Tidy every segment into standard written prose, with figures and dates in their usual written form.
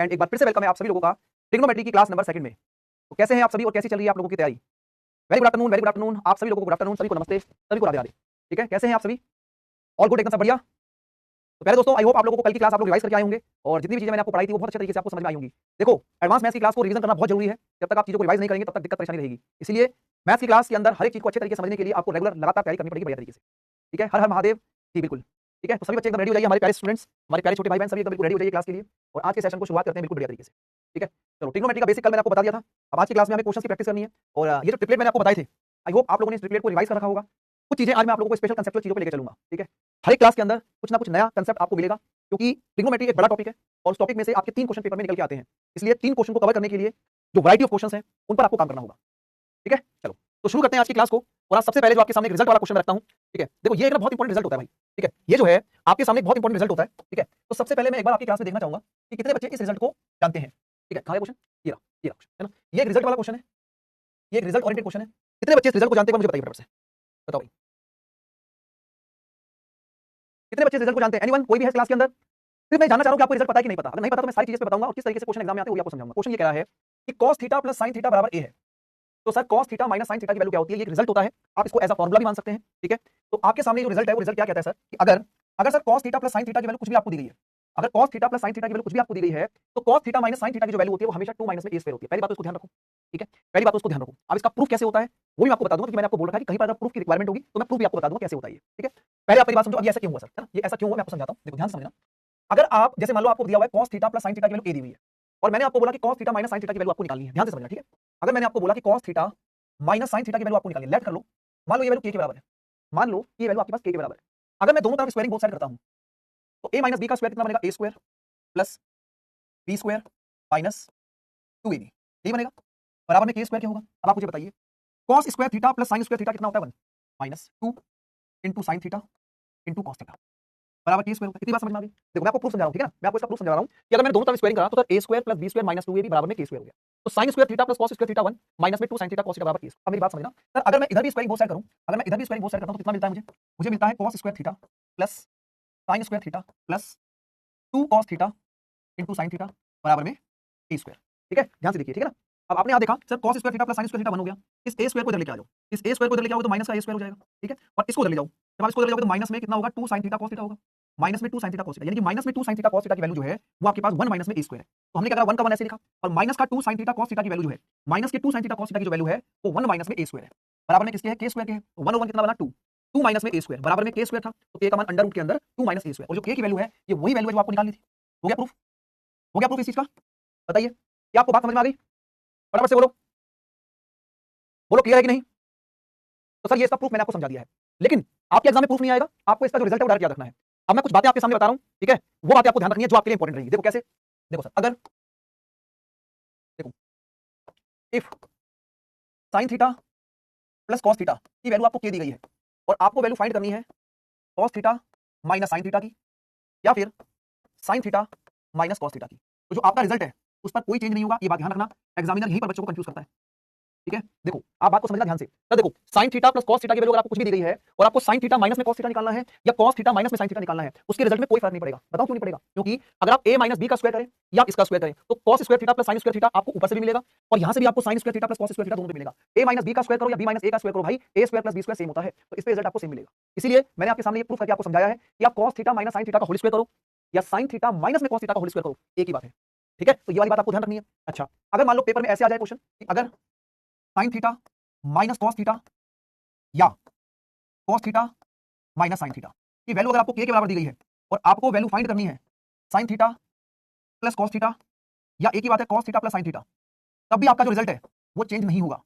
And एक बार फिर से वेलकम है आप सभी लोगों का ट्रिग्नोमेट्री की क्लास नंबर सेकंड में। तो कैसे हैं आप सभी और कैसी चल रही है आप लोगों की तैयारी? वेरी गुड आफ्टरनून आप सभी लोगों को गुड आफ्टरनून, सभी को नमस्ते, सभी को राधे राधे। ठीक है, कैसे हैं आप सभी? ऑल गुड, एकदम सब बढ़िया। तो पहले दोस्तों आई होप आप लोगों को कल की क्लास आप लोग रिवाइज करके आए होंगे और जितनी भी चीजें मैंने आपको पढ़ाई थी वो बहुत अच्छे तरीके से आपको समझ में आई होंगी। देखो, एडवांस मैथ्स की क्लास को रिवीजन करना बहुत जरूरी है। जब तक आप चीजों को रिवाइज नहीं करेंगे तब तक दिक्कत परेशानी रहेगी। इसलिए मैथ्स की क्लास के अंदर हर एक चीज को अच्छे तरीके से समझने के लिए आपको रेगुलर लगातार तैयारी करनी पड़ेगी बढ़िया तरीके से। ठीक है, हर हर महादेव जी, बिल्कुल। ठीक है, तो सभी बच्चे एकदम रेडी हो जाइए, हमारे प्यारे स्टूडेंट्स, हमारे प्यारे छोटे भाई बहन सभी एकदम बिल्कुल रेडी हो जाइए क्लास के लिए। और आज के सेशन को शुरुआत करते हैं बिल्कुल बढ़िया तरीके से। ठीक है, चलो ट्रिग्नोमेट्री का बेसिक कल मैंने आपको बता दिया था। अब आज की क्लास में हमें क्वेश्चन की प्रैक्टिस करनी है और ये जो ट्रिपलेट मैंने आपको बताए थे, आई होप आप लोगों ने इस ट्रिपलेट को रिवाइज कर रखा होगा। कुछ चीजें आज मैं आप लोगों को स्पेशल कंसेप्चुअल चीजों पे लेकर चलूंगा। ठीक है, हर एक क्लास के अंदर कुछ ना कुछ नया कंसेप्ट आपको मिलेगा, क्योंकि ट्रिग्नोमेट्री एक बड़ा टॉपिक है और उस टॉपिक में से आपके 3 क्वेश्चन पेपर में निकल के आते हैं। इसलिए 3 क्वेश्चन को कवर करने के लिए जो वैरायटी ऑफ क्वेश्चंस हैं उन पर आपको काम करना होगा। ठीक है, चलो तो शुरू करते हैं आज की क्लास को। और आज सबसे पहले जो आपके सामने एक रिजल्ट वाला क्वेश्चन रखता हूं। ठीक है, देखो ये एक ना बहुत इंपॉर्टेंट रिजल्ट होता है भाई। ठीक है, ये जो है आपके सामने एक बहुत इंपॉर्टेंट रिजल्ट होता है। ठीक है, तो सबसे पहले मैं एक बार आपकी क्लास में देखना चाहूंगा कि कितने बच्चे इस रिजल्ट को जानते हैं। ठीक है, कहां है क्वेश्चन? ये रहा क्वेश्चन, है ना? ये एक रिजल्ट वाला क्वेश्चन है, ये एक रिजल्ट ओरिएंटेड क्वेश्चन है। कितने बच्चे इस रिजल्ट को जानते हैं मुझे बताइए फटाफट से, बताओ भाई, कितने बच्चे इस रिजल्ट को जानते हैं? एनीवन, कोई भी है क्लास के अंदर? फिर मैं जानना चाह रहा हूं कि आपको रिजल्ट पता है कि नहीं पता। अगर नहीं पता तो मैं सारी चीजें पे बताऊंगा और किस तरीके से क्वेश्चन एग्जाम में आते हैं वो भी आपको समझाऊंगा। क्वेश्चन ये कह रहा है कि cos theta plus sin theta बराबर a है। तो sir cos theta minus sin theta की वैल्यू क्या होती है? ये एक रिजल्ट होता है, आप इसको एज अ फॉर्मूला भी मान सकते हैं। ठीक है, तो आपके सामने जो रिजल्ट है वो रिजल्ट क्या कहता है सर कि अगर अगर sir cos theta plus sin theta की वैल्यू कुछ भी आपको दी गई है, अगर cos theta plus sin theta की वैल्यू कुछ भी आपको दी गई है, तो cos theta minus sin theta की जो वैल्यू होती है वो हमेशा 2 माइनस में a स्क्वायर होती है। पहली बात तो इसको ध्यान रखो। ठीक है, पहली बात तो उसको ध्यान रखो। अब इसका प्रूफ कैसे होता है वो भी मैं आपको बता दूंगा, क्योंकि मैंने आपको बोल रखा है कि कहीं पर अगर प्रूफ की रिक्वायरमेंट होगी तो मैं प्रूफ भी आपको बता दूंगा कैसे होता है ये। ठीक है, पहले आप मेरी बात समझो, अब ये ऐसा क्यों हुआ सर, है ना? ये ऐसा क्यों हुआ मैं आपको समझाता हूं, देखो ध्यान से समझना। अगर आप जैसे मान लो आपको दिया हुआ है cos theta plus sin theta की वैल्यू a दी हुई है और मैंने आपको बोला कि cos theta minus sin theta की वैल्यू आपको निकालनी है। ध्यान से समझना, ठीक है? अगर मैंने आपको बोला कि cos theta minus sin theta की वैल्यू आपको निकालनी है, लेट कर लो, मान लो ये वैल्यू k के बराबर है, मान लो ये वैल्यू आपके पास k के बराबर है। अगर मैं दोनों तरफ स्क्वायरिंग बोथ साइड करता हूं तो a माइनस b का स्क्वायर कितना बनेगा? a square plus b square minus 2ab, यही बनेगा। बराबर में k स्क्वायर क्या होगा? अब आप मुझे बताइए, cos square theta plus sin square theta कितना होता है? 1 minus 2 into sin theta into cos theta बराबर k स्क्वायर होता है। कितनी बात समझ में आ गई? देखो मैं आपको प्रूफ समझा रहा हूं, ठीक है ना? मैं आपको इसका प्रूफ समझा रहा हूं कि अगर मैंने दोनों तरफ स्क्वायरिंग करा तो sir a square plus b square minus 2ab बराबर में k स्क्वायर हो गया। तो sin square theta plus cos square theta 1 minus में 2 sin थीटा cos थीटा बराबर k। अब मेरी बात समझना, सर अगर मैं इधर भी स्क्वायरिंग बोथ साइड करूं, अगर मैं इधर भी स्क्वायरिंग बोथ साइड करता हूं तो कितना मिलता है मुझे? मुझे मिलता है cos square theta plus sin square theta plus 2 cos theta into sin theta बराबर में a स्क्वायर। ठीक है, ध्यान से देखिए, ठीक है ना? अब आपने यहाँ देखा sir cos square theta plus sin square theta 1 हो गया। इस a स्क्वायर को इधर लेके आ जाओ, इस a स्क्वायर को इधर लेके आओगे तो माइनस का a स्क्वायर हो जाएगा। ठीक है, और इसको इधर ले जाओ, जब आप इसको इधर ले जाओगे तो माइनस में कितना होगा? 2 sin थीटा cos थीटा होगा, माइनस में 2 sin थीटा cos थीटा, यानी कि माइनस में 2 sin थीटा cos थीटा की वैल्यू जो है वो आपके पास 1 माइनस में a स्क्वायर है। तो हमने क्या करा, 1 का 1 ऐसे लिखा और माइनस का 2 sin थीटा cos थीटा की वैल्यू जो है, माइनस के 2 sin थीटा cos थीटा की जो वैल्यू है वो 1 माइनस में a स्क्वायर है। बराबर में किसके है? k स्क्वायर के है। तो 1 और 1 कितना बना? 2, 2 माइनस में a स्क्वायर बराबर में k स्क्वायर था, तो k का मान अंडर रूट के अंदर 2 माइनस a स्क्वायर, और जो k की वैल्यू है ये वही वैल्यू है जो आपको निकालनी थी। हो गया प्रूफ? हो गया प्रूफ इस चीज का? बताइए, क्या आपको बात समझ में आ गई? फटाफट से बोलो, बोलो क्लियर है कि नहीं? तो सर ये इसका प्रूफ मैंने आपको समझा दिया है, लेकिन आपके एग्जाम में प्रूफ नहीं आएगा, आपको इसका जो रिजल्ट है वो डायरेक्ट याद रखना है। अब मैं कुछ बातें आपके सामने बता रहा हूं, ठीक है? वो बातें आपको ध्यान रखनी है जो आपके लिए इंपॉर्टेंट रहेगी। देखो कैसे, देखो सर, अगर देखो if sin theta plus cos theta की वैल्यू आपको k दी गई है और आपको वैल्यू फाइंड करनी है cos theta minus sin theta की या फिर sin theta minus cos theta की, तो जो आपका रिजल्ट है उस पर कोई चेंज नहीं होगा। ये बात ध्यान रखना, एग्जामिनर यहीं पर बच्चों को कंफ्यूज करता है। ठीक है, देखो आप बात को समझना ध्यान से। तो देखो sin theta plus cos theta की वैल्यू अगर आपको कुछ भी दी गई है और आपको sin थीटा माइनस में cos थीटा निकालना है या cos थीटा माइनस में sin थीटा निकालना है, उसके रिजल्ट में कोई फर्क नहीं पड़ेगा। बताओ क्यों नहीं पड़ेगा? क्योंकि अगर आप a माइनस b का स्क्वायर करें या इसका स्क्वायर करें तो cos square theta plus sin square theta आपको ऊपर से भी मिलेगा और यहां से भी आपको sin square theta plus cos square theta दोनों पे मिलेगा। a माइनस b का स्क्वायर करो या b माइनस a का स्क्वायर करो भाई, a square plus b square same होता है, तो इस पे रिजल्ट आपको सेम मिलेगा। इसीलिए मैंने आपके सामने ये प्रूफ करके आपको समझाया है कि आप cos theta minus sin theta का होल स्क्वायर करो या sin थीटा माइनस में cos थीटा का होल स्क्वायर करो, एक ही बात है। ठीक है, तो ये वाली बात आपको ध्यान रखनी है। अच्छा, अगर मान लो पेपर में ऐसे आ जाए क्वेश्चन कि अगर sin theta minus cos theta या cos theta minus sin theta की वैल्यू अगर आपको k के बराबर दी गई है और आपको वैल्यू फाइंड करनी है sin theta plus cos theta या एक ही बात है cos theta plus sin theta, तब भी आपका जो रिजल्ट है वो चेंज नहीं होगा,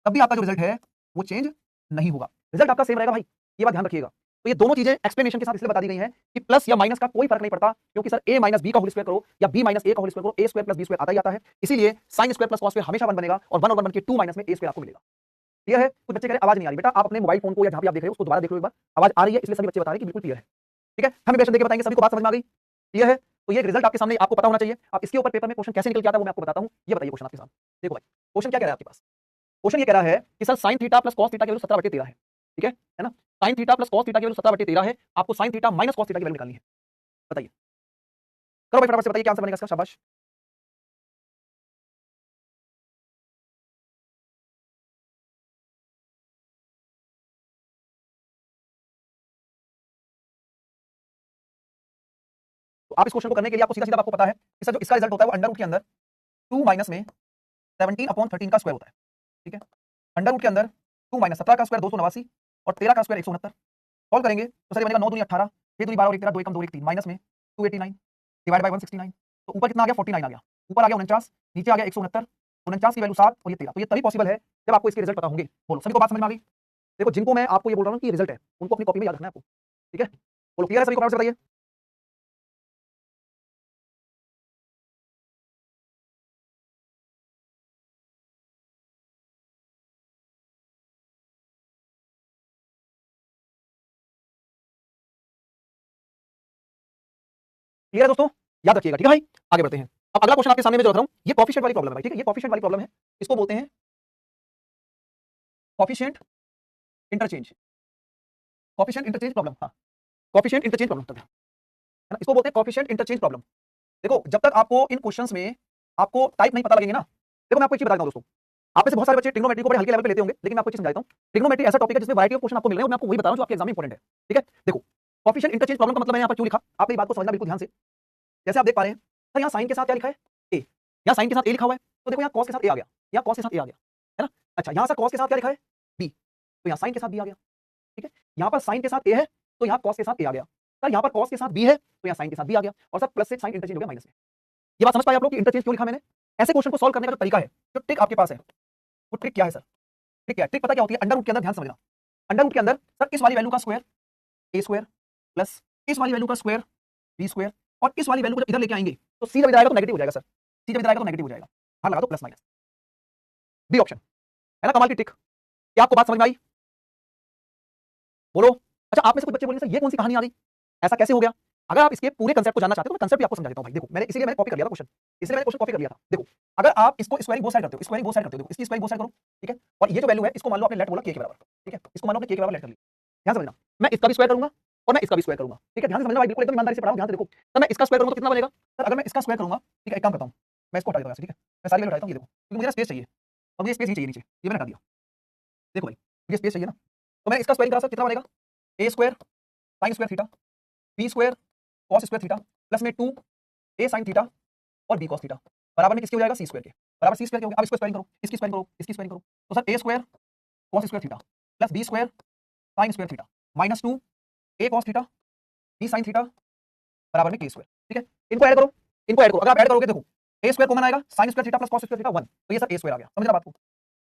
तब भी आपका जो रिजल्ट है वो चेंज नहीं होगा, रिजल्ट आपका सेम रहेगा भाई, ये बात ध्यान रखिएगा। तो ये दोनों चीजें एक्सप्लेनेशन के साथ इसलिए बता दी गई हैं कि प्लस या माइनस का कोई फर्क नहीं पड़ता, क्योंकि सर a माइनस b का होल स्क्वायर करो या b माइनस a का होल स्क्वायर करो, a square plus b square आता ही आता है, इसीलिए sin square plus cos square हमेशा 1 बनेगा और 1 और 1 बन के 2 माइनस में a स्क्वायर आपको मिलेगा। क्लियर है? कुछ बच्चे कह रहे हैं आवाज नहीं आ रही, बेटा आप अपने मोबाइल फोन को या जहां भी आप देख रहे हो उसको दोबारा देख लो एक बार, आवाज आ रही है, इसलिए सभी बच्चे बता रहे हैं कि बिल्कुल क्लियर है। ठीक है, हम क्वेश्चन देके बताएंगे, सभी को बात समझ में आ गई? क्लियर है? तो ये रिजल्ट आपके सामने आपको पता होना चाहिए। अब इसके ऊपर पेपर में क्वेश्चन कैसे निकल के आता है वो मैं आपको बताता हूं। ये बताइए क्वेश्चन आपके सामने, देखो भाई क्वेश्चन क्या कह रहा है आपके पास। क्वेश्चन ये कह रहा है कि sir sin theta plus cos theta की वैल्यू 17/13 है। ठीक है ना? sin theta plus cos theta की वैल्यू 17/13 है, आपको sin theta minus cos theta की वैल्यू निकालनी है। बताइए, करो भाई फटाफट से बताइए क्या आंसर बनेगा इसका, शाबाश। तो आप इस क्वेश्चन को करने के लिए आपको सीधा सीधा आपको पता है कि सर जो इसका रिजल्ट होता है वो अंडर रूट के अंदर 2 माइनस में 17/13 का स्क्वायर होता है, ठीक है। अंडर रूट के अंदर 2 माइनस 17 का स्क्वायर 289 और 13 का स्क्वायर 169। सॉल्व करेंगे तो सर ये बनेगा 9 दूनी 18, 6 दूनी 12 और 1 13, 2 एकम 2 1 3 माइनस में 289 डिवाइड बाय 169। तो ऊपर कितना आ गया 49 आ गया, ऊपर आ गया 49, नीचे आ गया 169, 49 की वैल्यू 7 और ये 13। तो ये तभी पॉसिबल है जब आपको इसके रिजल्ट पता होंगे। बोलो सभी को बात समझ में आ गई? देखो जिनको मैं आपको ये बोल रहा हूं कि ये रिजल्ट है उनको अपनी कॉपी में याद रखना है आपको, ठीक है। बोलो क्लियर है सभी को? फटाफट से बताइए। क्लियर है दोस्तों? याद रखिएगा, ठीक है भाई। आगे बढ़ते हैं। अब अगला क्वेश्चन आपके सामने में जो रख रहा हूं ये कोएफिशिएंट वाली प्रॉब्लम है भाई, ठीक है। ये कोएफिशिएंट वाली प्रॉब्लम है, इसको बोलते हैं coefficient interchange, coefficient interchange problem. हाँ, कोएफिशिएंट इंटरचेंज प्रॉब्लम है ना, इसको बोलते हैं कोएफिशिएंट इंटरचेंज प्रॉब्लम। देखो जब तक आपको इन क्वेश्चंस में आपको टाइप नहीं पता लगेंगे ना, देखो मैं आपको एक चीज बता देता हूं दोस्तों, आप में से बहुत सारे बच्चे ट्रिग्नोमेट्री को बड़े हल्के लेवल पे लेते होंगे, लेकिन मैं आपको एक चीज समझाता हूं। ट्रिग्नोमेट्री ऐसा टॉपिक है जिसमें वैरायटी ऑफ क्वेश्चन आपको मिल रहे हैं और मैं आपको वही बता रहा हूं जो आपके एग्जाम में इंपॉर्टेंट है, ठीक है। देखो कोएफिशिएंट इंटरचेंज प्रॉब्लम का मतलब मैंने यहां पर क्यों लिखा, आपने ये बात को समझना बिल्कुल ध्यान से। जैसे आप देख पा रहे हैं सर यहाँ साइन के साथ क्या लिखा है ए, यहाँ साइन के साथ ए लिखा हुआ है, तो देखो यहाँ कॉस के साथ ए आ गया, यहाँ कॉस के साथ ए आ गया, है ना। अच्छा यहाँ सर कॉस के साथ क्या लिखा है बी, तो यहाँ साइन के साथ बी आ गया, ठीक है। यहाँ पर साइन के साथ ए है तो यहाँ कॉस के साथ ए आ गया, सर यहाँ पर कॉस के साथ बी है तो यहाँ साइन के साथ बी आ गया, और सर प्लस से साइन इंटरचेंज हो गया माइनस में। ये बात समझ पाए आप लोग कि इंटरचेंज क्यों लिखा मैंने? ऐसे क्वेश्चन को सॉल्व करने का जो तरीका है, जो ट्रिक आपके पास है, वो ट्रिक क्या है सर? ट्रिक क्या है? ट्रिक पता क्या होती है? अंडर रूट के अंदर ध्यान समझना, अंडर रूट के अंदर सर इस वाली वैल्यू का स्क्वायर ए स्क्वायर प्लस इस वाली वैल्यू का स्क्वायर बी स्क्वायर, और इस वाली वैल्यू को जब इधर लेके आएंगे तो सी जब इधर आएगा तो नेगेटिव हो जाएगा सर, सी जब इधर आएगा तो नेगेटिव हो जाएगा, हाँ लगा दो प्लस माइनस, बी ऑप्शन है ना। कमाल की ट्रिक, क्या आपको बात समझ में आई? बोलो। अच्छा आप में से कुछ बच्चे बोलेंगे सर ये कौन सी कहानी आ गई, ऐसा कैसे हो गया? अगर आप इसके पूरे कंसेप्ट को जानना चाहते हो तो मैं कंसेप्ट भी आपको समझा देता हूं भाई। देखो मैंने इसीलिए मैंने कॉपी कर लिया था क्वेश्चन, इसलिए मैंने क्वेश्चन कॉपी कर लिया था। देखो अगर आप इसको स्क्वायरिंग बोथ साइड करते हो, स्क्वायरिंग बोथ साइड करते हो, देखो इसकी स्क्वायरिंग बोथ साइड करो, ठीक है। और ये जो वैल्यू है इसको मान लो आपने लेट बोला के के बराबर, ठीक है, इसको मान लो आपने के के बराबर लेट कर लिया। ध्यान समझना, मैं इसका भी स्क्वायर करूंगा और मैं इसका भी स्क्वायर करूंगा, ठीक है। ध्यान से समझना भाई, बिल्कुल एकदम ईमानदारी से पढ़ाओ, ध्यान से देखो। सर मैं इसका स्क्वायर करूंगा तो कितना बनेगा? सर अगर मैं इसका स्क्वायर करूंगा, ठीक है, एक काम करता हूं, मैं इसको हटा देता हूं, ठीक है, मैं सारी वैल्यू हटाता हूं, ये देखो क्योंकि मुझे ना स्पेस चाहिए और मुझे स्पेस ही चाहिए नीचे, ये मैंने हटा दिया। देखो भाई मुझे स्पेस चाहिए ना, तो मैं इसका स्क्वायर करा सर कितना बनेगा? A square sine square theta B square cos square theta plus में 2 ए साइन थीटा और बी कॉस थीटा बराबर में किसके हो जाएगा? सी स्क्वायर के बराबर, सी स्क्वायर के हो गया। अब इसको स्क्वायरिंग करो, इसकी स्क्वायरिंग करो, इसकी स्क्वायरिंग करो, तो sir A square cos square theta plus B square sine square theta minus 2 A cos theta B sine theta बराबर में के स्क्वायर, ठीक है। इनको ऐड करो, इनको ऐड करो, अगर आप ऐड करोगे देखो ए स्क्वायर कॉमन आएगा, sign square theta plus cos square theta 1, तो ये सर ए स्क्वायर आ गया। समझ रहे बात को?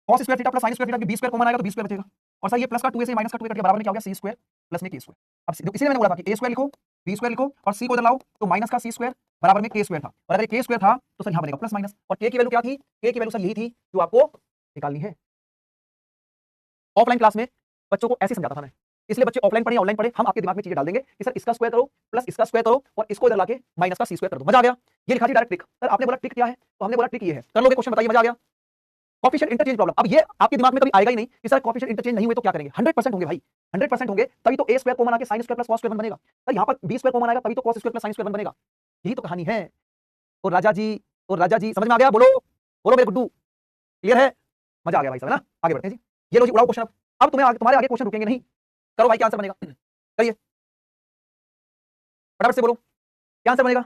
Cos square theta plus sign square theta की बी स्क्वायर कॉमन आएगा तो बी स्क्वायर बचेगा, और सर ये प्लस का 2a से माइनस का 2a कट के बराबर में क्या हो गया? सी स्क्वायर प्लस में के स्क्वायर। अब इसीलिए मैंने बोला था कि ए स्क्वायर लिखो बी स्क्वायर लिखो और सी को इधर लाओ, तो माइनस का सी स्क्वायर बराबर में के स्क्वायर था, और अगर के स्क्वायर था तो सर यहाँ बनेगा प्लस माइनस, और के की वैल्यू क्या थी? के की वैल्यू सर यही थी जो आपको निकालनी है। ऑफलाइन क्लास में बच्चों को ऐसे समझाता था मैं, इसलिए बच्चे ऑफलाइन पढ़े ऑनलाइन पढ़े, हम आपके दिमाग में चीजें डाल देंगे कि सर इसका स्क्वायर करो प्लस इसका स्क्वायर करो और इसको इधर लाके माइनस का सी स्क्वायर कर दो, मजा आ गया। ये लिखा थी डायरेक्ट ट्रिक। सर आपने बोला ट्रिक क्या है, तो हमने बोला ट्रिक ये है, कर लोगे क्वेश्चन, बताइए, मजा आ गया। कोएफिशिएंट इंटरचेंज प्रॉब्लम, अब ये आपके दिमाग में कभी आएगा ही नहीं कि सर कोएफिशिएंट इंटरचेंज नहीं हुए तो क्या करेंगे? 100% होंगे भाई, 100% होंगे, तभी तो ए स्क्वायर कॉमन आके sine square plus cos square बनेगा। सर यहाँ पर बी स्क्वायर कॉमन आएगा तभी तो cos square plus sine square बनेगा। यही तो कहानी है। और राजा जी, और राजा जी समझ में आ गया? बोलो बोलो मेरे गुड्डू, क्लियर है? मजा आ गया भाई, सब है ना। आगे बढ़ते हैं जी, ये लो जी उड़ाओ क्वेश्चन। अब तुम्हारे आगे क्वेश्चन रुकेंगे नहीं, करो भाई क्या आंसर बनेगा, करिए फटाफट से बोलो क्या आंसर बनेगा।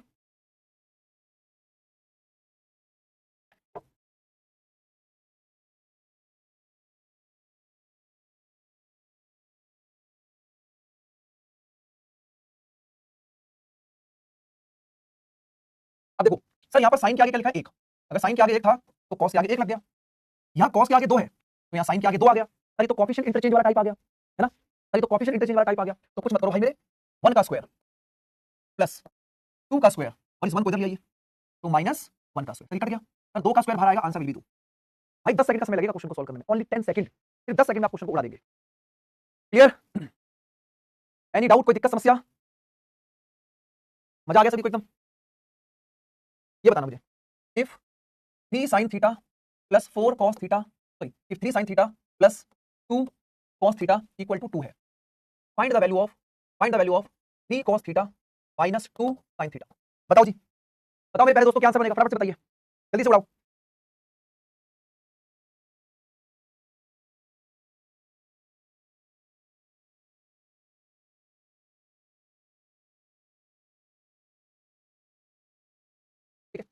अब देखो सर यहाँ पर साइन के आगे क्या लिखा है? एक, अगर साइन के आगे एक था तो कॉस के आगे एक लग गया, यहाँ कॉस के आगे दो है तो यहाँ साइन के आगे दो आ गया, अरे तो कोएफिशिएंट इंटरचेंज वाला टाइप आ गया, है ना। अरे तो कोएफिशिएंट इंटरचेंज वाला टाइप आ गया, तो कुछ मत करो भाई मेरे, 1 का स्क्वायर प्लस 2 का स्क्वायर और इस 1 को इधर ले आइए तो माइनस 1 का स्क्वायर, कट गया सर, 2 का स्क्वायर बाहर आएगा, आंसर विल बी 2। भाई 10 सेकंड का समय लगेगा क्वेश्चन को सॉल्व करने में, ओनली 10 सेकंड, सिर्फ 10 सेकंड में आप क्वेश्चन को उड़ा देंगे। क्लियर? एनी डाउट, कोई दिक्कत समस्या? मजा आ गया सभी को एकदम? ये बताना मुझे, if 3 sin theta plus 4 cos theta, sorry if 3 sin theta plus 2 cos theta equal to 2 है, find the value of 3 cos theta minus 2 sin theta. बताओ जी, बताओ मेरे प्यारे दोस्तों क्या आंसर बनेगा, फटाफट से बताइए, जल्दी से उड़ाओ।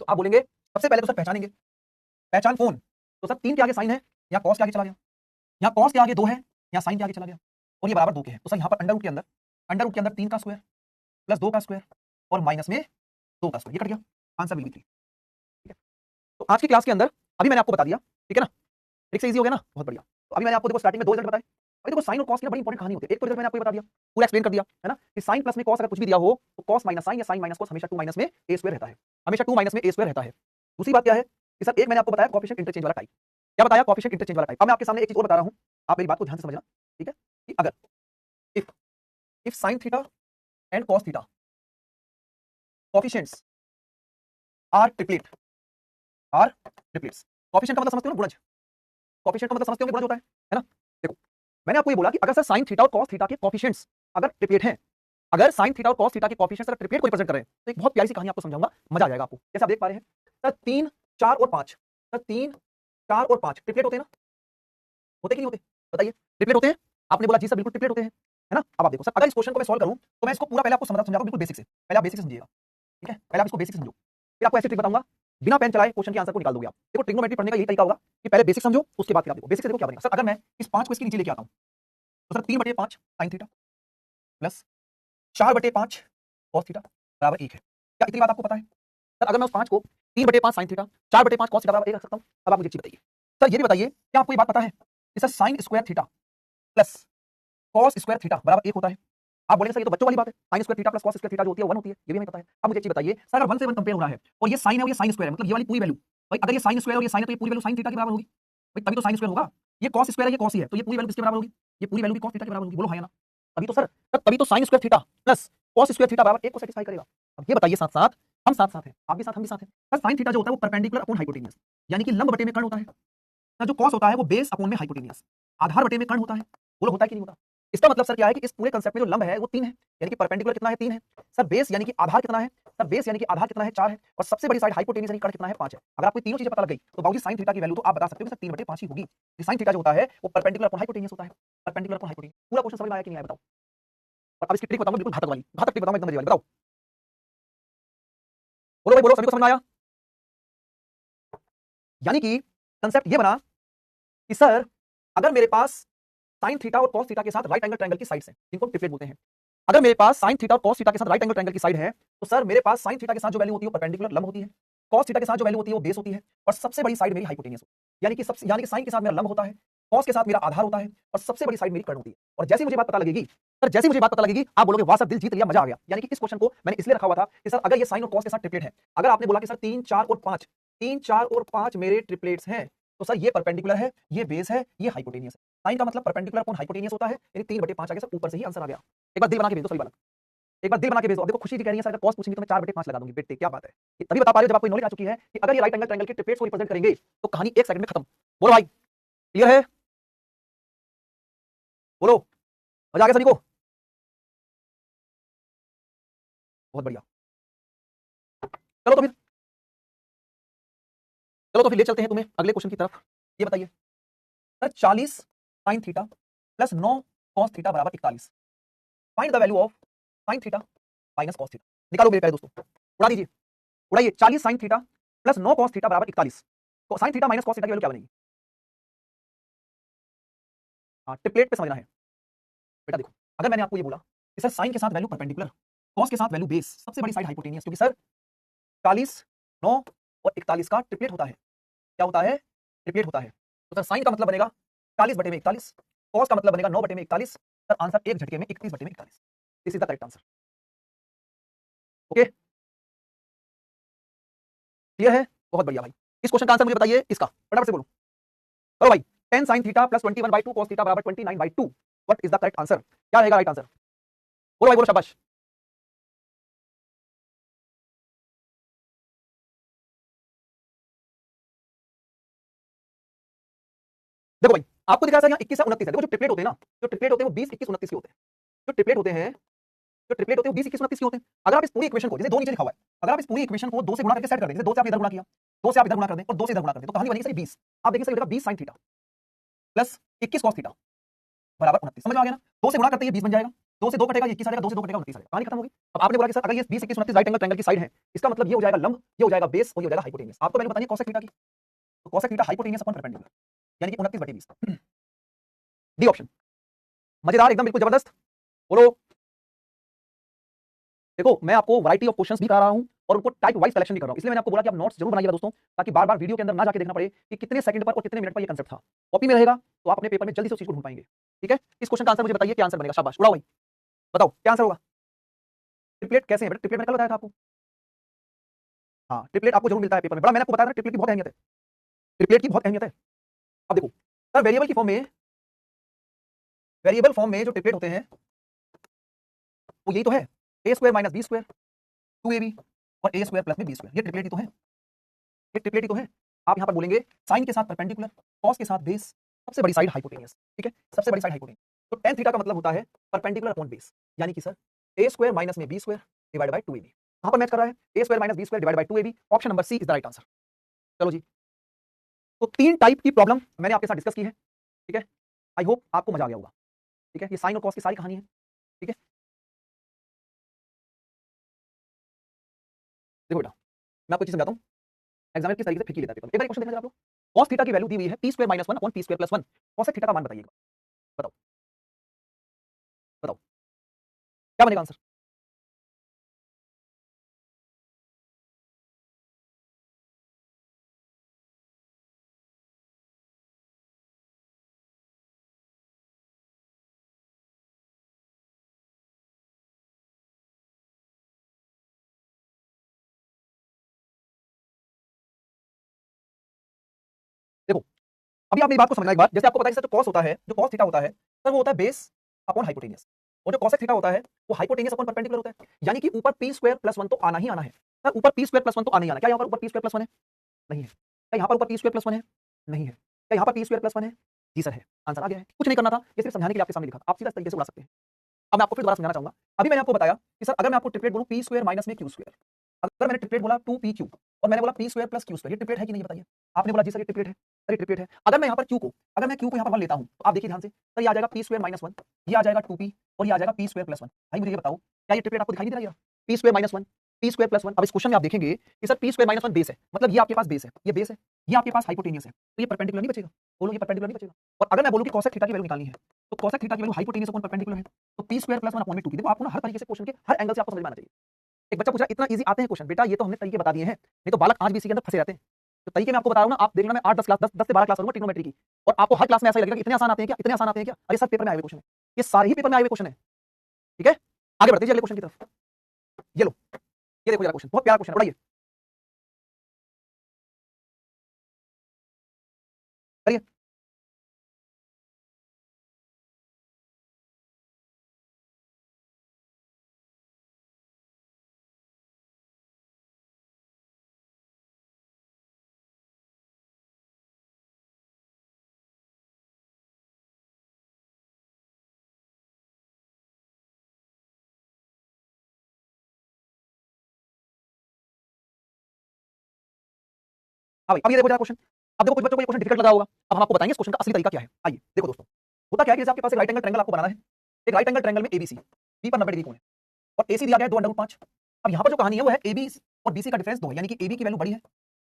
तो आप बोलेंगे सबसे पहले तो सर पहचानेंगे, पहचान कौन, तो सर 3 के आगे साइन है, यहाँ कॉस के आगे चला गया, यहाँ कॉस के आगे 2 है, यहाँ साइन के आगे चला गया, और ये बराबर 2 के है, तो सर यहाँ पर अंडर रूट के अंदर 3 का स्क्वायर प्लस 2 का स्क्वायर और माइनस में 2 का स्क्वायर, ये कट गया, आंसर विल बी 3। ठीक है, तो आज की क्लास के अंदर अभी मैंने आपको बता दिया, ठीक है ना, एक से इजी हो गया ना, बहुत बढ़िया। तो अभी मैंने आपको देखो स्टार्टिंग में 2 रिजल्ट बताए, अभी देखो साइन और कॉस की बड़ी इंपॉर्टेंट कहानी होती है। एक तो रिजल्ट मैंने आपको बता दिया, पूरा एक्सप्लेन कर दिया है ना, कि साइन प्लस में कॉस अगर कुछ भी दिया हो तो कॉस माइनस साइन या साइन माइनस कॉस हमेशा 2 माइनस में ए स्क्वायर रहता है, हमेशा 2 माइनस में ए स्क्वायर रहता है। दूसरी बात क्या है कि सर एक मैंने आपको बताया कोएफिशिएंट इंटरचेंज वाला टाइप, क्या बताया, कोएफिशिएंट इंटरचेंज वाला टाइप। अब मैं आपके सामने एक चीज और बता रहा हूं, आप मेरी बात को ध्यान से समझना, ठीक है, कि अगर if sine theta and cos theta coefficients are triplet, coefficient का मतलब समझते हो ना, गुणज, कोएफिशिएंट का मतलब समझते हो गुणज होता है ना। देखो मैंने आपको ये बोला कि अगर सर साइन थीटा और कॉस थीटा के कोएफिशिएंट्स अगर ट्रिपलेट हैं, अगर साइन थीटा और कॉस थीटा के कोएफिशिएंट्स अगर ट्रिपलेट को रिप्रेजेंट कर रहे हैं, तो एक बहुत प्यारी सी कहानी आपको समझाऊंगा, मजा आ जाएगा आपको। जैसे आप देख पा रहे हैं सर 3, 4 और 5, सर 3, 4 और 5 ट्रिपलेट होते हैं ना, होते कि नहीं होते, बताइए, ट्रिपलेट होते हैं। आपने बोला जी सर बिल्कुल ट्रिपलेट होते हैं, है ना। अब आप देखो सर अगर इस क्वेश्चन को मैं सॉल्व करूं तो मैं इसको पूरा पहले आपको समझाऊंगा बिल्कुल बेसिक से, पहले आप बेसिक से समझिएगा, ठीक है, पहले आप इसको बेसिक से समझो, फिर आपको ऐसे ट्रिक बताऊंगा, बिना पेन चलाए क्वेश्चन के आंसर को निकाल दोगे आप। देखो ट्रिग्नोमेट्री पढ़ने का यही तरीका होगा कि पहले बेसिक समझो, उसके बाद फिर आप देखो बेसिक से देखो क्या बनेगा। सर अगर मैं इस 5 को इसके नीचे लेके आता हूं तो sir 3/5 sine theta plus 4/5 cos theta बराबर 1 है। क्या इतनी बात आपको पता है? सर अगर मैं उस 5 को 3/5 साइन थीटा 4/5 कॉस थीटा बराबर 1 रख सकता हूं। अब आप मुझे एक चीज बताइए सर, ये भी बताइए क्या आपको ये बात पता है कि sir sign square theta plus cos square theta बराबर 1 होता है। आप बोलेंगे सर ये तो बच्चों वाली बात है, sign square theta plus cos square theta जो होती है 1 होती है, ये भी हमें पता है। अब मुझे एक चीज बताइए सर अगर 1 से 1 कंपेयर हो रहा है और ये साइन है और ये साइन स्क्वायर है, मतलब ये वाली पूरी वैल्यू, भाई अगर ये साइन स्क्वायर और ये साइन है तो ये पूरी वैल्यू साइन थीटा के बराबर होगी, भाई तभी तो साइन स्क्वायर होगा। ये कॉस स्क्वायर है, ये कॉस ही है, तो ये पूरी वैल्यू किसके बराबर होगी, ये पूरी वैल्यू भी कॉस थीटा के बराबर होगी। बोलो हां या ना, तभी तो सर, तभी तो sign square theta plus cos square theta बराबर 1 को सैटिस्फाई करेगा। अब ये बताइए साथ साथ, हम साथ साथ हैं, आप भी साथ हम भी साथ हैं। सर साइन थीटा जो होता है वो परपेंडिकुलर अपॉन हाइपोटेन्यूज, यानी कि लंब बटे में कर्ण होता है। सर जो कॉस होता है वो बेस अपॉन में हाइपोटेन्यूज, आधार बटे में कर्ण होता है। बोलो होता है कि नहीं होता? इसका मतलब सर क्या है कि इस पूरे कांसेप्ट में जो लंब है वो 3 है, यानी कि परपेंडिकुलर कितना है 3 है। सर बेस यानी कि आधार कितना है, सर बेस यानी कि आधार कितना है 4 है, और सबसे बड़ी साइड हाइपोटेन्यूज यानी कर्ण कितना है 5 है। अगर आपको तीनों चीजें पता लग गई तो बाबूजी साइन थीटा की वैल्यू तो आप बता सकते हो कि सर 3/5 ही होगी। साइन थीटा जो होता है वो परपेंडिकुलर अपॉन हाइपोटेन्यूज होता है, परपेंडिकुलर अपॉन हाइपोटेन्यूज। पूरा क्वेश्चन समझ में आया कि नहीं आया बताओ? और अब इसकी ट्रिक बताऊंगा, बिल्कुल घातक वाली, घातक ट्रिक बताऊंगा एकदम मजे वाली, बताओ बोलो भाई बोलो, सभी को समझ में आया? यानी कि कांसेप्ट ये बना कि सर अगर मेरे पास साइन थीटा और कॉस थीटा के साथ राइट एंगल ट्रायंगल की साइड्स हैं जिनको ट्रिपलेट बोलते हैं, अगर मेरे पास साइन थीटा और कॉस थीटा के साथ राइट एंगल ट्रायंगल की साइड है तो सर मेरे पास साइन थीटा के साथ जो वैल्यू होती है वो परपेंडिकुलर लंब होती है, कॉस थीटा के साथ जो वैल्यू होती है वो बेस होती है, और सबसे बड़ी साइड मेरी हाइपोटेन्यूज होती है। यानी कि साइन के साथ मेरा लंब होता है, कॉस के साथ मेरा आधार होता है, और सबसे बड़ी साइड मेरी कर्ण होती है। और जैसे मुझे बात पता लगेगी सर, जैसे मुझे बात पता लगेगी आप बोलोगे वाह सर दिल जीत लिया, मजा आ गया। यानी कि इस क्वेश्चन को मैंने इसलिए रखा हुआ था कि सर अगर ये साइन और कॉस के साथ ट्रिपलेट है, अगर आपने बोला कि सर 3, 4 और 5, 3, 4 और 5 मेरे ट्रिपलेट्स हैं, तो सर ये परपेंडिकुलर है, ये बेस है, ये हाइपोटेन्यूज है। साइन का मतलब परपेंडिकुलर अपॉन हाइपोटेन्यूज होता है, यानी 3/5 आ गया सर, ऊपर से ही आंसर आ गया। एक बार दिल बना के भेज दो सभी वाला, एक बार दिल बना के भेज दो। अब देखो खुशी जी कह रही है सर अगर कॉस पूछेंगी तो मैं 4/5 लगा दूंगी, बेटे क्या बात है, ये तभी बता पा रहे हो जब आपको नॉलेज आ चुकी है कि अगर ये राइट एंगल ट्रायंगल के ट्रिपलेट्स को रिप्रेजेंट करेंगे तो कहानी 1 सेकंड में खत्म। बोलो भाई क्लियर है? बोलो मजा आ गया सभी को? बहुत बढ़िया, चलो तो फिर, चलो तो फिर ले चलते हैं तुम्हें अगले क्वेश्चन की तरफ। ये बताइए sir 40 sine theta plus 9 cos theta बराबर 41, find the value of sine theta minus cos theta. निकालो मेरे प्यारे दोस्तों, उड़ा दीजिए, उड़ाइए। 40 sine theta plus 9 cos theta बराबर 41, तो sine theta minus cos theta की वैल्यू क्या बनेगी? हाँ ट्रिपलेट पे समझना है बेटा। देखो अगर मैंने आपको ये बोला कि सर साइन के साथ वैल्यू परपेंडिकुलर, कॉस के साथ वैल्यू बेस, सबसे बड़ी साइड हाइपोटेन्यूज, क्योंकि सर 40, 9 और 41 का ट्रिपलेट होता है। क्या होता है? ट्रिपलेट होता है। तो सर साइन का मतलब बनेगा 40/41, कॉस का मतलब बनेगा 9/41। सर आंसर एक झटके में 31/41। This is the correct answer. Okay clear है? बहुत बढ़िया भाई। इस क्वेश्चन का आंसर मुझे बताइए, इसका फटाफट से बोलो। चलो भाई 10 sin theta plus 21/2 cos theta बराबर 29/2, what is the correct answer? क्या रहेगा राइट आंसर? बोलो भाई बोलो, शाबाश। देखो भाई आपको दिखा यहाँ 21 है 29 है। देखो जो ट्रिपलेट होते हैं ना, जो ट्रिपलेट होते हैं वो 20, 21, 29 के होते हैं। जो ट्रिपलेट होते हैं, जो ट्रिपलेट होते हैं वो 20, 21, 29 के होते हैं। अगर आप इस पूरी इक्वेशन को, जैसे 2 नीचे लिखा हुआ है, अगर आप इस पूरी इक्वेशन को 2 से गुणा करके सेट कर दें, जैसे 2 से आप इधर गुणा किया, 2 से आप इधर गुणा कर दें और 2 से इधर गुणा कर दें, तो कहानी बनेगी सर 20। आप देखिए sir 20 sin theta plus 21 cos theta बराबर 29। समझ में आ गया ना? 2 से गुणा करते ये 20 बन जाएगा, 2 से 2 कटेगा 21 आ जाएगा, 2 से 2 कटेगा 29 आ जाएगा, कहानी खत्म होगी। अब आपने बोला कि सर अगर ये 20 21 29 राइट एंगल ट्रायंगल की साइड है, इसका मतलब ये हो जाएगा लंब, ये हो जाएगा बेस और ये हो जाएगा हाइपोटेन्यूस। आपको वैल्यू बतानी है कोसेक थीटा की, तो cosec theta hypotenuse upon perpendicular, यानी कि 29/20। डी ऑप्शन मजेदार एकदम, बिल्कुल जबरदस्त। बोलो। देखो मैं आपको वैरायटी ऑफ क्वेश्चंस भी करा रहा हूं और उनको टाइप वाइज सिलेक्शन भी कर रहा हूं, इसलिए मैंने आपको बोला कि आप नोट्स जरूर बनाइएगा दोस्तों, ताकि बार बार वीडियो के अंदर ना जाके देखना पड़े कि कितने सेकंड पर और कितने मिनट पर ये कांसेप्ट था। कॉपी में रहेगा तो आप अपने पेपर में जल्दी से उस चीज को ढूंढ पाएंगे। ठीक है, इस क्वेश्चन का आंसर मुझे बताइए, क्या आंसर बनेगा? शाबाश, उड़ाओ भाई, बताओ क्या आंसर होगा। ट्रिपलेट कैसे है बेटा? ट्रिपलेट मैंने कल बताया था आपको। हाँ, ट्रिपलेट आपको जरूर मिलता है पेपर में, बड़ा मैंने आपको बताया था ट्रिपलेट की बहुत अहमियत है, ट्रिपलेट की बहुत अहमियत है। अब देखो सर, वेरिएबल की फॉर्म में, वेरिएबल फॉर्म में जो ट्रिपलेट होते हैं वो यही तो है, A square minus B square 2ab और ए स्क्वायर प्लस में बी स्क्वायर, ये ट्रिपलेट ही तो है, ये ट्रिपलेट ही तो है। आप यहां पर बोलेंगे साइन के साथ परपेंडिकुलर, कॉस के साथ बेस, सबसे बड़ी साइड हाइपोटेनियस। ठीक है, सबसे बड़ी साइड हाइपोटेनियस। तो tan थीटा का मतलब होता है परपेंडिकुलर अपॉन बेस, यानी कि सर ए स्क्वायर माइनस में B square divided by 2ab। कहां पर मैच कर रहा है? A square minus B square divided by 2ab। Option number C is the right answer. चलो जी, तो 3 टाइप की प्रॉब्लम मैंने आपके साथ डिस्कस की है। ठीक है, आई होप आपको मजा आ गया होगा। ठीक है, ये साइन और कॉस की सारी कहानी है। ठीक है, देखो बेटा मैं आपको चीज समझाता हूँ, एग्जामिनर किस तरीके से फिर लेता है पेपर में। एक बार क्वेश्चन देखना जरा आप लोग। cos थीटा की वैल्यू दी हुई है p square minus 1 upon p square plus 1। cosec theta का मान बताइएगा, बताओ बताओ क्या बनेगा आंसर? देखो अभी आप मेरी बात को समझना एक बार। जैसे आपको पता है कि सर जो cos होता है, जो cos थीटा होता है सर, वो होता है बेस अपॉन हाइपोटेनियस, और जो cosec थीटा होता है वो हाइपोटेनियस अपॉन परपेंडिकुलर होता है, यानी कि ऊपर p स्क्वायर प्लस 1 तो आना ही आना है। सर ऊपर p स्क्वायर प्लस 1 तो आना ही आना है। क्या यहाँ पर ऊपर p स्क्वायर प्लस 1 है? नहीं है। क्या यहाँ पर ऊपर p स्क्वायर प्लस 1 है? नहीं है। क्या यहाँ पर p स्क्वायर प्लस 1 है? जी सर है। आंसर आ गया है, कुछ नहीं करना था, ये सिर्फ समझाने के लिए आपके सामने लिखा था, आप सीधा इस तरीके से उड़ा सकते हैं। अब मैं आपको फिर दोबारा समझाना चाहूंगा। अभी मैंने आपको बताया कि सर अगर मैं आपको ट्रिपलेट बोलूं p स्क्वायर माइनस में q स्क्वायर, अगर मैंने ट्रिपलेट बोला 2pq और मैंने बोला p square plus q square, ये ट्रिपलेट है कि नहीं बताइए? आपने बोला जी सर ये ट्रिपलेट है, सर ये ट्रिपलेट है। अगर मैं यहाँ पर q को, अगर मैं q को यहाँ पर 1 लेता हूँ तो आप देखिए ध्यान से, सर ये आ जाएगा p स्क्वायर माइनस 1, ये आ जाएगा 2p और ये आ जाएगा p स्क्वायर प्लस 1। भाई मुझे ये बताओ क्या ये ट्रिपलेट आपको दिखाई नहीं दे रहा है? p square minus 1 p square plus 1। अब इस क्वेश्चन में आप देखेंगे कि sir p square minus 1 base है, मतलब ये आपके पास बेस है, ये बेस है, ये आपके पास हाइपोटेनियस है, तो ये परपेंडिकुलर नहीं बचेगा। बोलो ये परपेंडिकुलर नहीं बचेगा। और अगर मैं बोलूं कि cosec थीटा की वैल्यू निकालनी है, तो cosec थीटा की वैल्यू हाइपोटेनियस अपॉन परपेंडिकुलर है, तो p स्क्वायर प्लस 1 अपॉन में 2p। देखो आपको ना हर तरीके से क्वेश्चन के हर एंगल से आपको समझ में आना चाहिए। एक बच्चा पूछा इतना इजी आते हैं क्वेश्चन, बेटा ये तो हमने तरीके बता दिए हैं, नहीं तो बालक आज भी इसी के अंदर फंसे रहते हैं। तो तरीके मैं आपको बता रहा हूं ना, आप देखना मैं 8 10 क्लास 10 से 12 क्लास करूंगा ट्रिग्नोमेट्री की, और आपको हर क्लास में ऐसा ही लगेगा कि इतने आसान आते हैं क्या, इतने आसान आते हैं क्या? अरे सब पेपर में आए हुए क्वेश्चन है, ये सारे ही पेपर में आए हुए क्वेश्चन है। ठीक है, आगे बढ़ते हैं अगले क्वेश्चन की तरफ। ये लो, ये देखो जरा क्वेश्चन, बहुत प्यारा क्वेश्चन है, पढ़ाइए करिए। हाँ भाई, अब ये देखो जरा क्वेश्चन। अब देखो कुछ बच्चों को ये क्वेश्चन डिफिकल्ट लगा होगा, अब हम आपको बताएंगे इस क्वेश्चन का असली तरीका क्या है। आइए देखो दोस्तों, होता क्या है कि जैसे आपके पास एक राइट एंगल ट्रायंगल आपको बनाना है, एक राइट एंगल ट्रायंगल में एबीसी, बी पर 90 डिग्री कोण है और एसी दिया गया है 2/5। अब यहाँ पर जो कहानी है वो है एबी और बीसी का डिफरेंस 2 है, यानी कि एबी की वैल्यू बड़ी है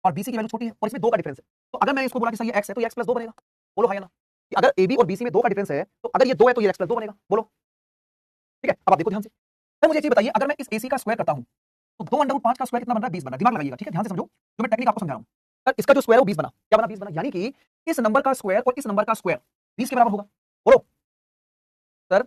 और बीसी की वैल्यू छोटी है, और इसमें 2 का डिफरेंस है। तो अगर मैं इसको बोला कि सर ये x है तो ये x प्लस 2 बनेगा। बोलो हाँ या ना? कि अगर एबी और बीसी में 2 का डिफरेंस है तो अगर ये 2 है तो ये x प्लस 2 बनेगा। बोलो ठीक है। अब आप देखो ध्यान से, सर मुझे एक चीज बताइए, अगर मैं इस एसी का स्क्वायर करता हूं तो 2/5 का स्क्वायर कितना बन रहा है? 20 बन रहा है। दिमाग लगाइएगा, ठीक है, ध्यान से समझो जो मैं टेक्निक आपको समझा रहा हूं। सर इसका जो स्क्वायर है वो 20 बना, क्या बना? 20 बना, यानी कि इस नंबर का स्क्वायर और इस नंबर का स्क्वायर 20 के बराबर होगा। बोलो सर,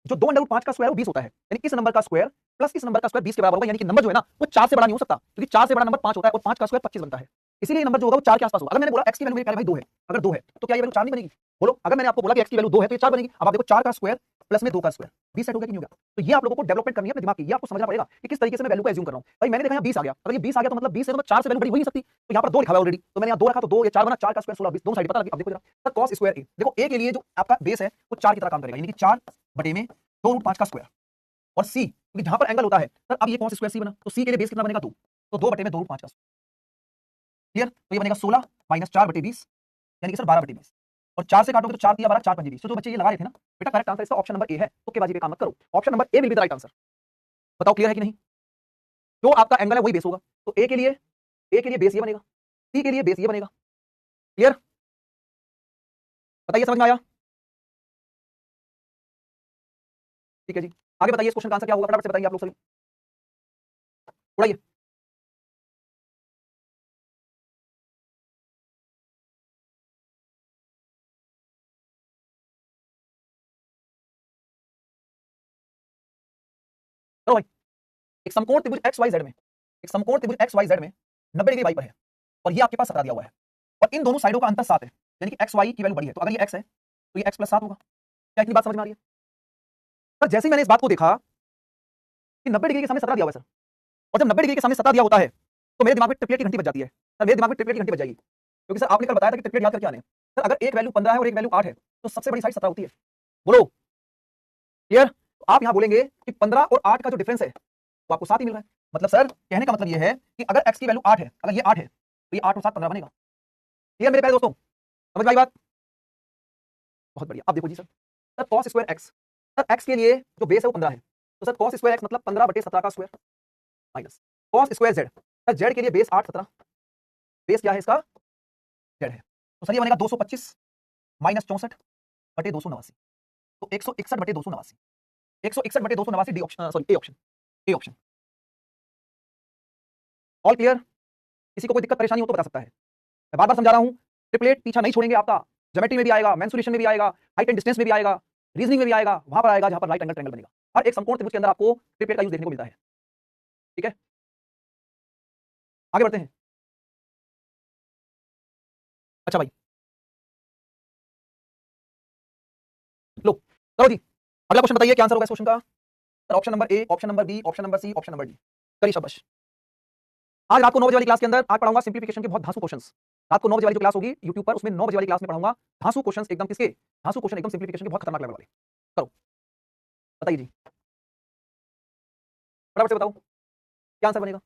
जो 2/5 का स्क्वायर वो 20 होता है, यानी इस नंबर का स्क्वायर प्लस इस नंबर का स्क्वायर 20 के बराबर होगा, यानी कि नंबर जो है ना वो 4 से बड़ा नहीं हो सकता, क्योंकि 4 से बड़ा नंबर 5 होता है और 5 का स्क्वायर 25 बनता है, इसीलिए नंबर जो होगा वो 4 के आसपास होगा। अगर मैंने बोला x की वैल्यू मेरे प्यारे भाई 2 है, अगर 2 है तो क्या ये वैल्यू 4 नहीं बनेगी? बोलो, अगर मैंने आपको बोला कि x की वैल्यू 2 है तो ये 4 बनेगी। अब आप देखो 4 का स्क्वायर प्लस में 2 का स्क्वायर 20 सेट हो गया कि नहीं हो गया? तो ये आप लोगों को डेवलपमेंट करनी है अपने दिमाग की, ये आपको समझना पड़ेगा कि किस तरीके से मैं वैल्यू को एज्यूम कर रहा हूं। भाई मैंने देखा यहाँ 20 आ गया, अगर ये 20 आ गया तो मतलब 20 से तो 4 से वैल्यू बड़ी हो ही नहीं सकती, तो यहाँ पर 2 लिखा हुआ है ऑलरेडी, तो मैंने यहाँ 2 रखा तो 2 ये 4 बना, 4 का स्क्वायर 16 20 दोनों साइड पता लगी। अब देखो जरा सर cos स्क्वायर a, देखो a के लिए जो आपका बेस है वो 4 की तरह काम करेगा, यानी कि 4 बटे में 2√5 का स्क्वायर, और सी क्योंकि जहां पर एंगल होता है सर, अब ये cos स्क्वायर सी बना, तो सी के लिए बेस कितना बनेगा? 2, तो 2 बटे में 2√5 का, क्लियर? तो ये बनेगा 16 माइनस 4 बटे 20, यानी कि सर 12 बटे 20। और 4 से काटोगे तो 4 3 12 4 5 20। तो जो बच्चे ये लगा रहे थे ना बेटा, करेक्ट आंसर इसका ऑप्शन नंबर ए है। तुक्केबाजी पे काम मत करो, option number A will be the right answer. बताओ क्लियर है कि नहीं? जो आपका एंगल है वही बेस होगा। तो ए के लिए बेस ये बनेगा, सी के लिए बेस ये बनेगा। क्लियर? बताइए, समझ में आया? ठीक है जी, आगे बताइए इस क्वेश्चन का आंसर क्या होगा, फटाफट से बताइए आप लोग सभी, उड़ाइए। चलो भाई, एक समकोण त्रिभुज एक्स वाई जेड में, एक समकोण त्रिभुज एक्स वाई जेड में 90 डिग्री वाई पर है, और ये आपके पास 17 दिया हुआ है, और इन दोनों साइडों का अंतर 7 है, यानी कि एक्स वाई की वैल्यू बड़ी है। तो अगर ये एक्स है तो ये एक्स प्लस 7 होगा। क्या इतनी बात समझ में आ रही है? सर जैसे ही मैंने इस बात को देखा कि 90 डिग्री के सामने 17 दिया हुआ है सर, और जब 90 डिग्री के सामने 17 दिया होता है तो मेरे दिमाग में ट्रिपलेट की घंटी बज जाती है। सर मेरे दिमाग में ट्रिपलेट की घंटी बज जाएगी, क्योंकि सर आपने कल बताया था कि ट्रिपलेट याद करके आने। सर अगर एक वैल्यू 15 है और एक वैल्यू 8 है तो सबसे बड़ी साइड 17 होती है। बोलो क्लियर? तो आप यहां बोलेंगे कि 15 और 8 का जो डिफरेंस है वो आपको 7 ही मिल रहा है। मतलब सर कहने का मतलब ये है कि अगर x की वैल्यू 8 है, अगर ये 8 है तो ये 8 और 7 15 बनेगा। क्लियर मेरे प्यारे दोस्तों? समझ में आई बात? बहुत बढ़िया। अब देखो जी sir, sir cos square x, sir x के लिए जो बेस है वो 15 है, तो सर cos स्क्वायर x मतलब 15/17 का square minus cos square z, sir z के लिए बेस 8 17, बेस क्या है इसका? z है। तो सर ये बनेगा 225 माइनस 64/289, तो 161/289, 161/289 D option, sorry A option, A option. All clear? किसी को कोई दिक्कत परेशानी हो तो बता सकता है। मैं बार बार समझा रहा हूं, ट्रिपलेट पीछा नहीं छोड़ेंगे आपका, ज्योमेट्री में भी आएगा, मेंसुरेशन में भी आएगा, हाइट एंड डिस्टेंस में भी आएगा, रीजनिंग में भी आएगा, वहां पर आएगा जहां पर राइट एंगल ट्रायंगल बनेगा। हर एक समकोण त्रिभुज के अंदर आपको ट्रिपलेट का यूज देखने को मिलता है। ठीक है, आगे बढ़ते हैं। अच्छा भाई, लो करो जी, अगला क्वेश्चन बताइए क्या आंसर होगा इस क्वेश्चन का। Sir option number A, option number B, option number C, option number D. करिए शाबाश। आज रात को 9 बजे वाली क्लास के अंदर आज पढ़ाऊंगा सिंप्लीफिकेशन के बहुत धांसू क्वेश्चंस। रात को 9 बजे वाली जो क्लास होगी यूट्यूब पर, उसमें 9 बजे वाली क्लास में पढ़ाऊंगा धांसू क्वेश्चंस, एकदम किसके धांसू क्वेश्चन, एकदम सिंप्लीफिकेशन के बहुत खतरनाक लेवल वाले। करो, बताइए जी, फटाफट से बताओ क्या आंसर बनेगा।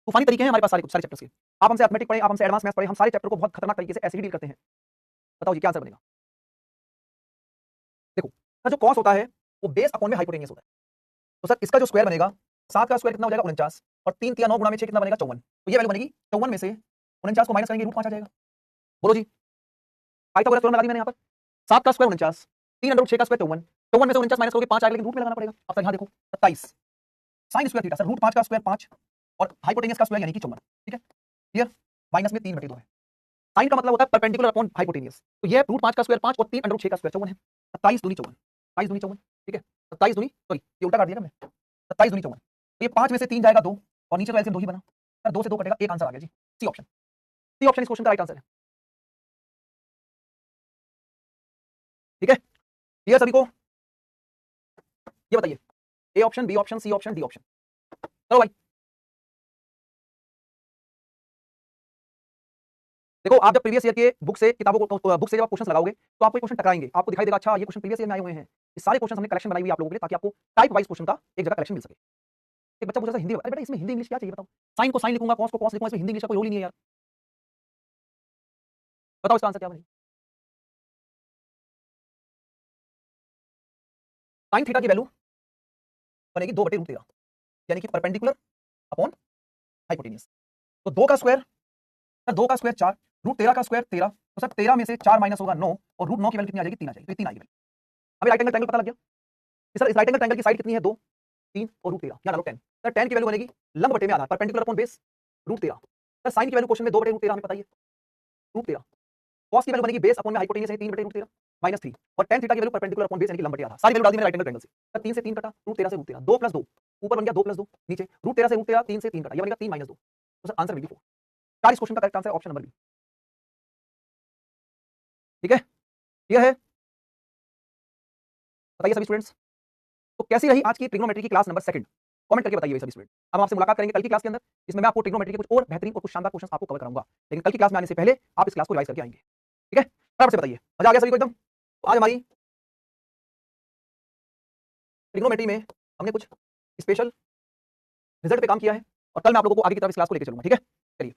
तूफानी तरीके हैं हमारे पास सारे चैप्टर्स के। आप हमसे अर्थमेटिक पढ़े, आप हमसे एडवांस मैथ्स पढ़े, हम सारे चैप्टर को बहुत खतरनाक तरीके से ऐसे ही डील करते हैं। बताओ जी क्या आंसर बनेगा। देखो सर, जो कॉस होता है वो बेस अपॉन में हाइपोटेनियस होता है। तो सर इसका जो स्क्वायर बनेगा, 7 का स्क्वायर कितना हो जाएगा 49, और 3 3 9 गुणा में 6 कितना बनेगा 54। तो ये वैल्यू बनेगी 54 में से 49 को माइनस करेंगे रूट 5 आ जाएगा। बोलो जी, पाइथागोरस थ्योरम लगा दी मैंने यहाँ पर। 7 का स्क्वायर 49, 3 अंडर रूट 6 का स्क्वायर 54, 54 में से 49 माइनस करोगे 5 आएगा, लेकिन रूट में लगाना पड़ेगा। अब सर यहाँ देखो 27 sine square theta, sir root 5 का स्क्वायर 5 और हाइपोटेनियस का स्क्वायर यानी कि 54। ठीक है, क्लियर? माइनस में 3/2 है। साइन का मतलब होता है परपेंडिकुलर अपॉन हाइपोटेनियस, तो ये रूट 5 का स्क्वायर 5 और 3 अंडर रूट 6 का स्क्वायर 54 है। 27 दूनी 54, 27 दूनी 54। ठीक है, 27 दूनी, सॉरी ये उल्टा कर दिया ना मैं, 27 दूनी 54। तो ये 5 में से 3 जाएगा 2, और नीचे तो एलसीएम 2 ही बना, सर 2 से 2 कटेगा, एक आंसर आ गया जी, सी ऑप्शन। सी ऑप्शन इस क्वेश्चन का राइट आंसर है। ठीक है, क्लियर सभी को? ये बताइए, A option, B option, C option, D option. चलो भाई, देखो आप जब प्रीवियस ईयर के बुक से किताबों को बुक से जब आप क्वेश्चन लगाओगे तो आपको क्वेश्चन टकराएंगे, आपको दिखाई देगा अच्छा ये क्वेश्चन प्रीवियस ईयर में आए हुए हैं। ये सारे क्वेश्चन हमने कलेक्शन बनाई हुई है आप लोगों के लिए, ताकि आपको टाइप वाइज क्वेश्चन का एक जगह कलेक्शन मिल सके। एक बच्चा पूछा था हिंदी, अरे बेटा इसमें हिंदी इंग्लिश क्या चाहिए बताओ, साइन को साइन लिखूंगा, कॉस को कॉस लिखूंगा, इसमें हिंदी इंग्लिश का कोई रोल ही नहीं है यार। बताओ इसका आंसर क्या बनेगा। साइन थीटा की वैल्यू बनेगी 2/√13, यानी कि परपेंडिकुलर अपॉन हाइपोटेनियस। तो 2 का स्क्वायर, सर 2 का स्क्वायर 4, √13 का स्क्वायर 13, तो सर 13 में से 4 माइनस होगा 9, और √9 की वैल्यू कितनी आ जाएगी 3 आ जाएगी, तो ये 3 आएगी वैल्यू। अभी राइट एंगल ट्रायंगल पता लग गया कि सर इस राइट एंगल ट्रायंगल की साइड कितनी है 2 3 और √13, यहाँ डालो 10। सर 10 की वैल्यू बनेगी लंब बटे में आधा, perpendicular upon base √13। Sir sine की वैल्यू क्वेश्चन में 2/√13 हमें पता ही है, √13। कॉस की वैल्यू बनेगी बेस अपॉन में हाइपोटेनियस है 3/√13 माइनस 3, और tan थीटा की वैल्यू परपेंडिकुलर अपॉन बेस यानी कि लंब बटे आधा। सारी वैल्यू डाल दी मैंने राइट एंगल ट्रायंगल से। सर 3 से 3 कटा, √13 से √13, 2 + 2 ऊपर बन गया 2 + 2, नीचे √13 से √13, 3 से 3 कटा, ये बनेगा 3 - 2। तो सर आंसर विल बी 4। 4 इस क्वेश्चन का correct answer option number B. ठीक है, क्लियर है? बताइए सभी स्टूडेंट्स, तो कैसी रही आज की ट्रिग्नोमेट्री की क्लास नंबर सेकंड, कमेंट करके बताइए सभी स्टूडेंट। अब हम आपसे मुलाकात करेंगे कल की क्लास के अंदर, जिसमें मैं आपको ट्रिग्नोमेट्री के कुछ और बेहतरीन और कुछ शानदार क्वेश्चन आपको कवर कराऊंगा, लेकिन कल की क्लास में आने से पहले आप इस क्लास को रिवाइज करके आएंगे। ठीक है, फटाफट से बताइए, मजा आ गया सभी को एकदम? तो आज हमारी ट्रिग्नोमेट्री में हमने कुछ स्पेशल रिजल्ट पे काम किया है, और कल मैं आप लोगों को आगे की तरफ इस क्लास को लेकर चलूंगा। ठीक है, चलिए।